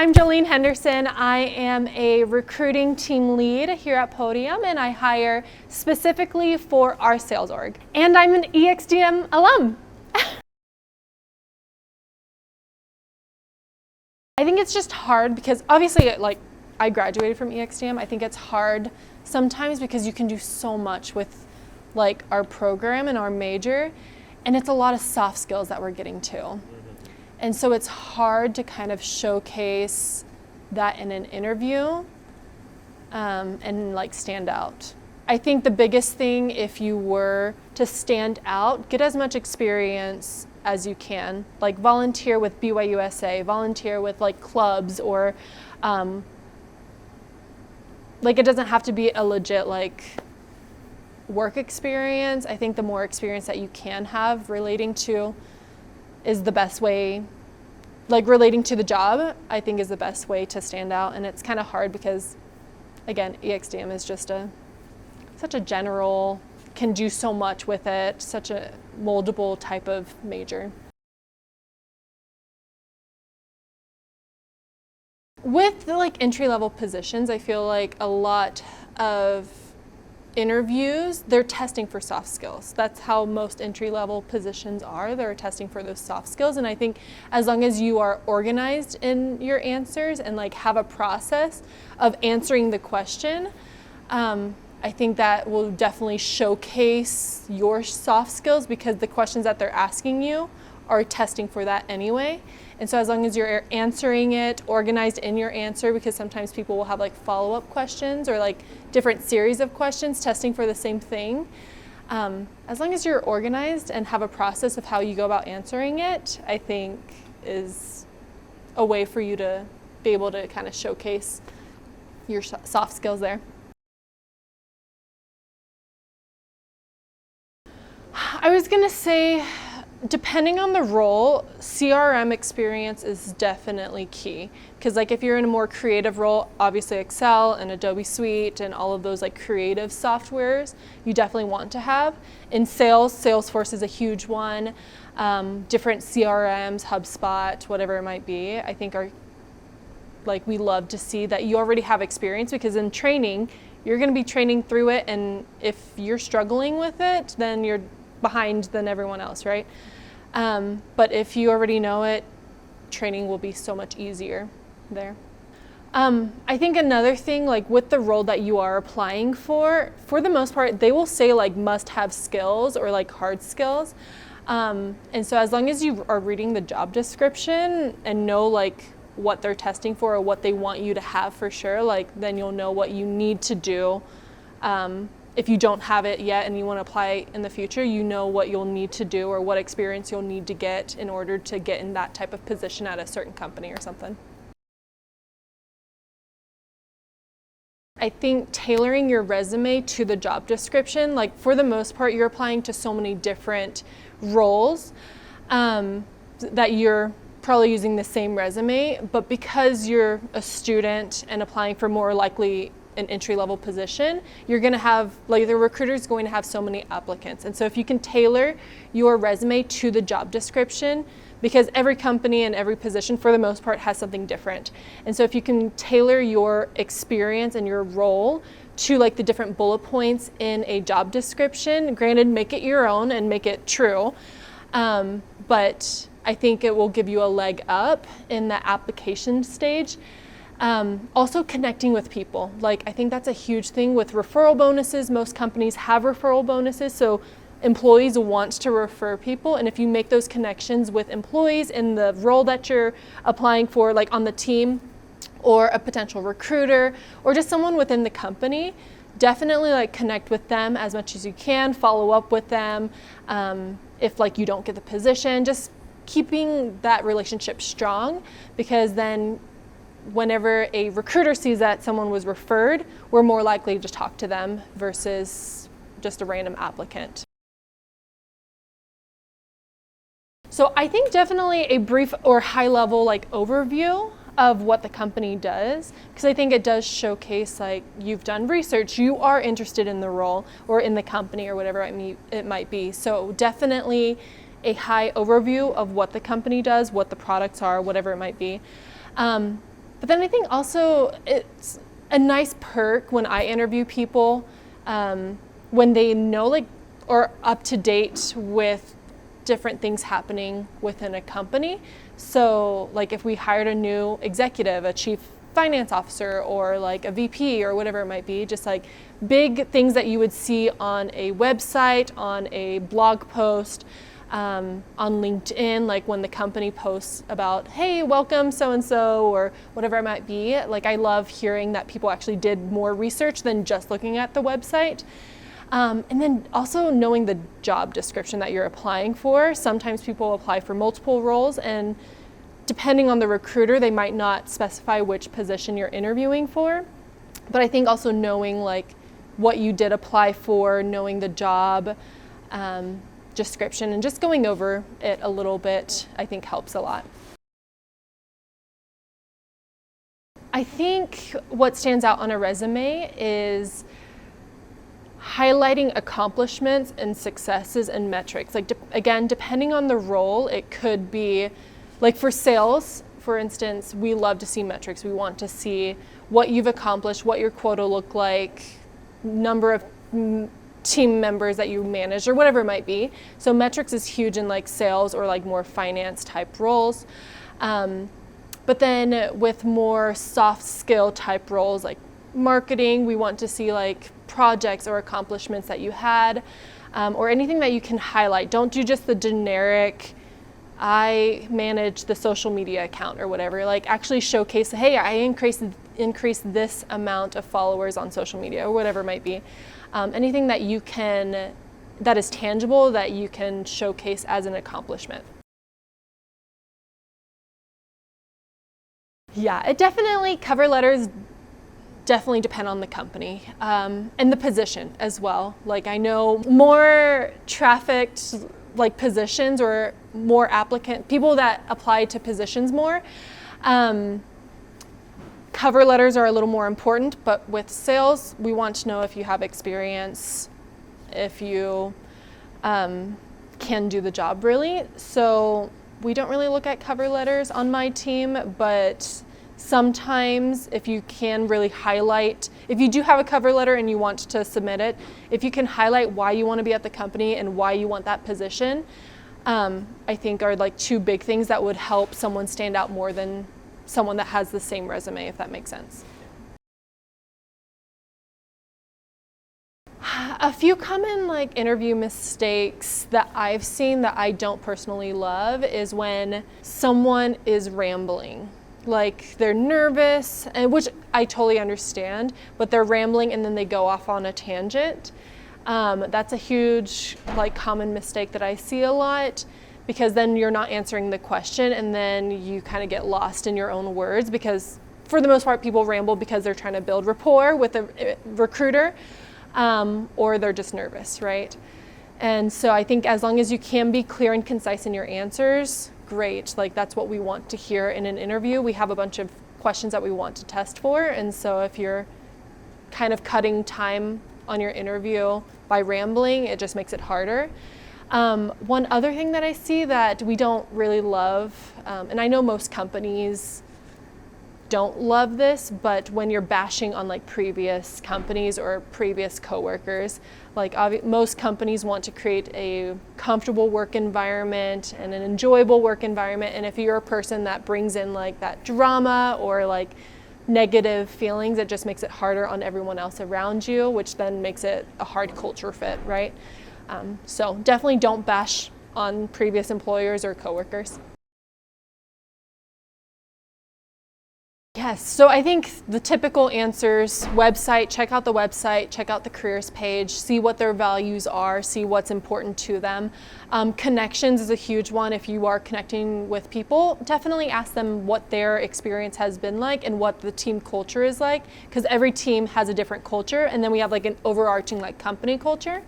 I'm Jolene Henderson. I am a recruiting team lead here at Podium, and I hire specifically for our sales org. And I'm an ExDM alum. I think it's just hard because obviously I graduated from ExDM. I think it's hard sometimes because you can do so much with our program and our major, and it's a lot of soft skills that we're getting to. And so it's hard to kind of showcase that in an interview and stand out. I think the biggest thing, if you were to stand out, get as much experience as you can. Like volunteer with BYUSA, volunteer with clubs, or it doesn't have to be a legit work experience. I think the more experience that you can have relating to is the best way, relating to the job, I think is the best way to stand out. And it's kind of hard because, again, ExDM is just such a general, can do so much with it, such a moldable type of major. With entry-level positions, I feel like a lot of interviews, they're testing for soft skills. That's how most entry-level positions are. They're testing for those soft skills. And I think as long as you are organized in your answers and have a process of answering the question, I think that will definitely showcase your soft skills, because the questions that they're asking you are testing for that anyway. And so as long as you're answering it, organized in your answer, because sometimes people will have follow-up questions or different series of questions testing for the same thing. As long as you're organized and have a process of how you go about answering it, I think is a way for you to be able to kind of showcase your soft skills there. I was gonna say, depending on the role, CRM experience is definitely key. Because if you're in a more creative role, obviously Excel and Adobe Suite and all of those creative softwares, you definitely want to have. In sales, Salesforce is a huge one. Different CRMs, HubSpot, whatever it might be, I think are, we love to see that you already have experience, because in training, you're gonna be training through it, and if you're struggling with it, then you're behind than everyone else, right? But if you already know it, training will be so much easier there. I think another thing, with the role that you are applying for the most part, they will say must-have skills or hard skills. And so as long as you are reading the job description and know what they're testing for or what they want you to have for sure, then you'll know what you need to do. If you don't have it yet and you want to apply in the future, you know what you'll need to do or what experience you'll need to get in order to get in that type of position at a certain company or something. I think tailoring your resume to the job description, for the most part, you're applying to so many different roles that you're probably using the same resume, but because you're a student and applying for more likely an entry-level position, you're going to have, the recruiter's going to have so many applicants. And so if you can tailor your resume to the job description, because every company and every position for the most part has something different. And so if you can tailor your experience and your role to the different bullet points in a job description, granted, make it your own and make it true, but I think it will give you a leg up in the application stage. Also connecting with people. I think that's a huge thing with referral bonuses. Most companies have referral bonuses, so employees want to refer people. And if you make those connections with employees in the role that you're applying for, on the team, or a potential recruiter, or just someone within the company, definitely connect with them as much as you can, follow up with them. If you don't get the position, just keeping that relationship strong, because then whenever a recruiter sees that someone was referred, we're more likely to talk to them versus just a random applicant. So I think definitely a brief or high-level overview of what the company does, because I think it does showcase you've done research, you are interested in the role or in the company or whatever it might be. So definitely a high overview of what the company does, what the products are, whatever it might be. But then I think also it's a nice perk when I interview people, when they know like or up to date with different things happening within a company. So like if we hired a new executive, a chief finance officer, or like a VP or whatever it might be, just like big things that you would see on a website, on a blog post, on LinkedIn, like when the company posts about, hey, welcome so-and-so, or whatever it might be. Like I love hearing that people actually did more research than just looking at the website. And then also knowing the job description that you're applying for. Sometimes people apply for multiple roles, and depending on the recruiter, they might not specify which position you're interviewing for. But I think also knowing like what you did apply for, knowing the job description, and just going over it a little bit, I think helps a lot. I think what stands out on a resume is highlighting accomplishments and successes and metrics. Like again, depending on the role, it could be like for sales, for instance, we love to see metrics. We want to see what you've accomplished, what your quota look like, number of team members that you manage, or whatever it might be. So metrics is huge in like sales or like more finance type roles. But then with more soft skill type roles like marketing, we want to see like projects or accomplishments that you had, or anything that you can highlight. Don't do just the generic, I manage the social media account or whatever. Like actually showcase, hey, I increased this amount of followers on social media, or whatever it might be. Anything that you can, that is tangible, that you can showcase as an accomplishment. Yeah, it definitely, cover letters definitely depend on the company and the position as well. Like I know more trafficked like positions or more people that apply to positions more, cover letters are a little more important, but with sales, we want to know if you have experience, if you can do the job really. So we don't really look at cover letters on my team, but sometimes if you can really highlight, if you do have a cover letter and you want to submit it, if you can highlight why you want to be at the company and why you want that position, I think are like two big things that would help someone stand out more than someone that has the same resume, if that makes sense. A few common like interview mistakes that I've seen that I don't personally love is when someone is rambling. Like they're nervous, and which I totally understand, but they're rambling and then they go off on a tangent. That's a huge like common mistake that I see a lot, because then you're not answering the question and then you kind of get lost in your own words, because for the most part people ramble because they're trying to build rapport with a recruiter, or they're just nervous, right? And so I think as long as you can be clear and concise in your answers, great. Like that's what we want to hear in an interview. We have a bunch of questions that we want to test for, and so if you're kind of cutting time on your interview by rambling, it just makes it harder. One other thing that I see that we don't really love, and I know most companies don't love this, but when you're bashing on like previous companies or previous coworkers, like most companies want to create a comfortable work environment and an enjoyable work environment. And if you're a person that brings in like that drama or like negative feelings, it just makes it harder on everyone else around you, which then makes it a hard culture fit, right? So definitely don't bash on previous employers or coworkers. Yes, so I think the typical answers, website, check out the website, check out the careers page, see what their values are, see what's important to them. Connections is a huge one. If you are connecting with people, definitely ask them what their experience has been like and what the team culture is like, because every team has a different culture, and then we have like an overarching like company culture.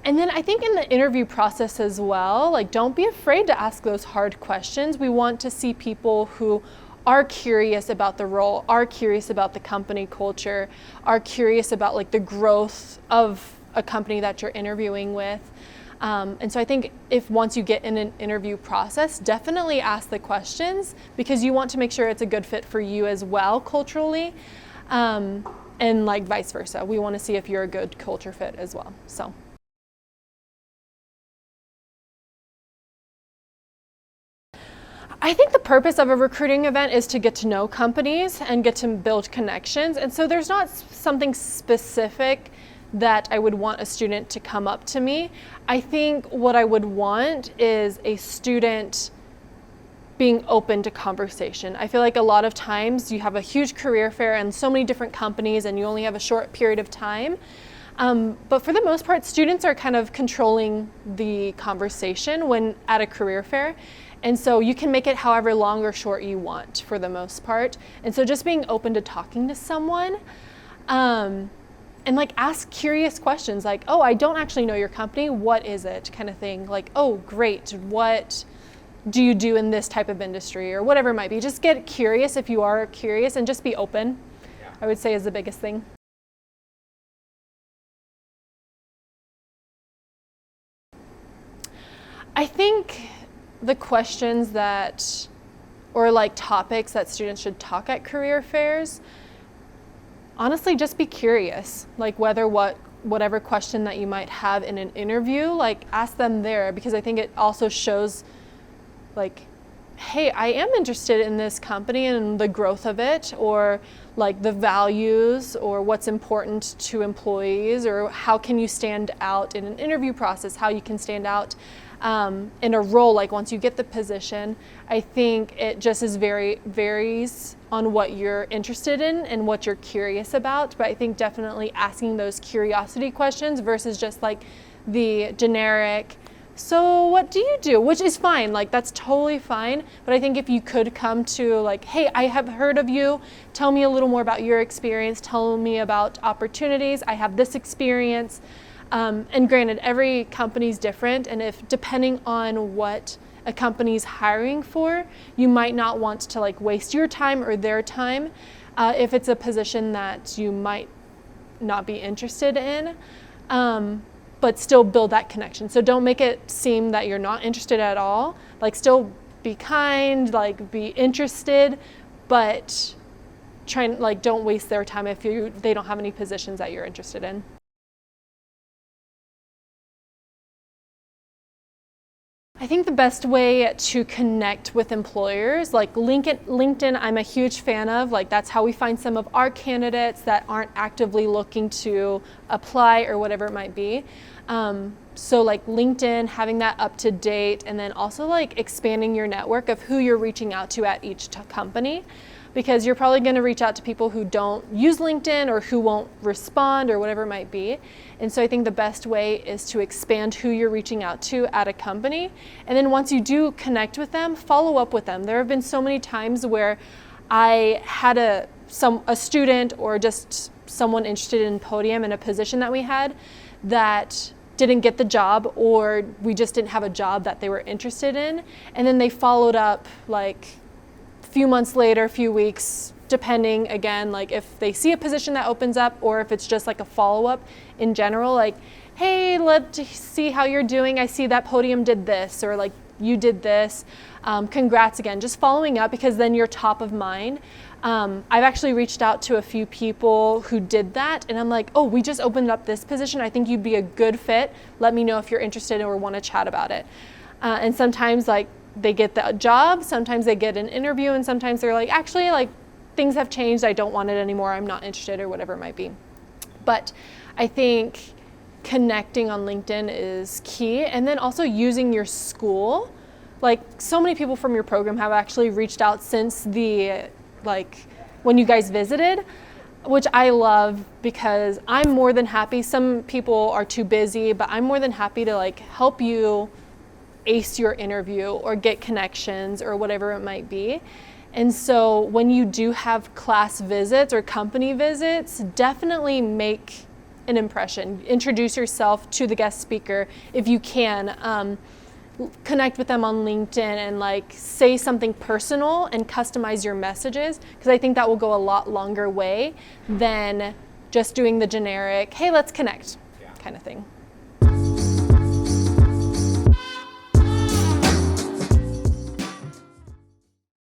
And then I think in the interview process as well, like don't be afraid to ask those hard questions. We want to see people who are curious about the role, are curious about the company culture, are curious about like the growth of a company that you're interviewing with. And so I think if once you get in an interview process, definitely ask the questions, because you want to make sure it's a good fit for you as well culturally, and like vice versa. We want to see if you're a good culture fit as well. So. I think the purpose of a recruiting event is to get to know companies and get to build connections. And so there's not something specific that I would want a student to come up to me. I think what I would want is a student being open to conversation. I feel like a lot of times you have a huge career fair and so many different companies and you only have a short period of time. But for the most part, students are kind of controlling the conversation when at a career fair. And so you can make it however long or short you want for the most part. And so just being open to talking to someone, and like ask curious questions like, oh, I don't actually know your company, what is it, kind of thing. Like, oh, great, what do you do in this type of industry, or whatever it might be. Just get curious if you are curious, and just be open, I would say, is the biggest thing. I think the questions that, or like topics that students should talk at career fairs, honestly, just be curious. Like whatever question that you might have in an interview, like ask them there, because I think it also shows like, hey, I am interested in this company and the growth of it, or like the values, or what's important to employees, or how can you stand out in an interview process, how you can stand out in a role, like once you get the position. I think it just varies on what you're interested in and what you're curious about, but I think definitely asking those curiosity questions versus just like the generic, so what do you do? Which is fine, like that's totally fine, but I think if you could come to like, hey, I have heard of you, tell me a little more about your experience, tell me about opportunities, I have this experience. And granted, every company's different, and if depending on what a company's hiring for, you might not want to like waste your time or their time if it's a position that you might not be interested in, but still build that connection. So don't make it seem that you're not interested at all. Like still be kind, like be interested, but like don't waste their time if they don't have any positions that you're interested in. I think the best way to connect with employers, like LinkedIn, I'm a huge fan of. Like that's how we find some of our candidates that aren't actively looking to apply or whatever it might be. So like LinkedIn, having that up to date, and then also like expanding your network of who you're reaching out to at each company. Because you're probably going to reach out to people who don't use LinkedIn or who won't respond or whatever it might be. And so I think the best way is to expand who you're reaching out to at a company. And then once you do connect with them, follow up with them. There have been so many times where I had a student or just someone interested in Podium in a position that we had that didn't get the job, or we just didn't have a job that they were interested in. And then they followed up like few months later, a few weeks, depending again, like if they see a position that opens up or if it's just like a follow-up in general, like, hey, let's see how you're doing. I see that Podium did this, or like you did this. Congrats again, just following up, because then you're top of mind. I've actually reached out to a few people who did that, and I'm like, oh, we just opened up this position. I think you'd be a good fit. Let me know if you're interested or want to chat about it. And sometimes like they get the job, sometimes they get an interview, and sometimes they're like, actually, like things have changed, I don't want it anymore, I'm not interested, or whatever it might be. But I think connecting on LinkedIn is key, and then also using your school. Like so many people from your program have actually reached out since when you guys visited, which I love, because I'm more than happy. Some people are too busy, but I'm more than happy to like help you ace your interview or get connections or whatever it might be. And so when you do have class visits or company visits, definitely make an impression. Introduce yourself to the guest speaker if you can. Connect with them on LinkedIn and like say something personal and customize your messages, because I think that will go a lot longer way than just doing the generic, hey, let's connect kind of thing.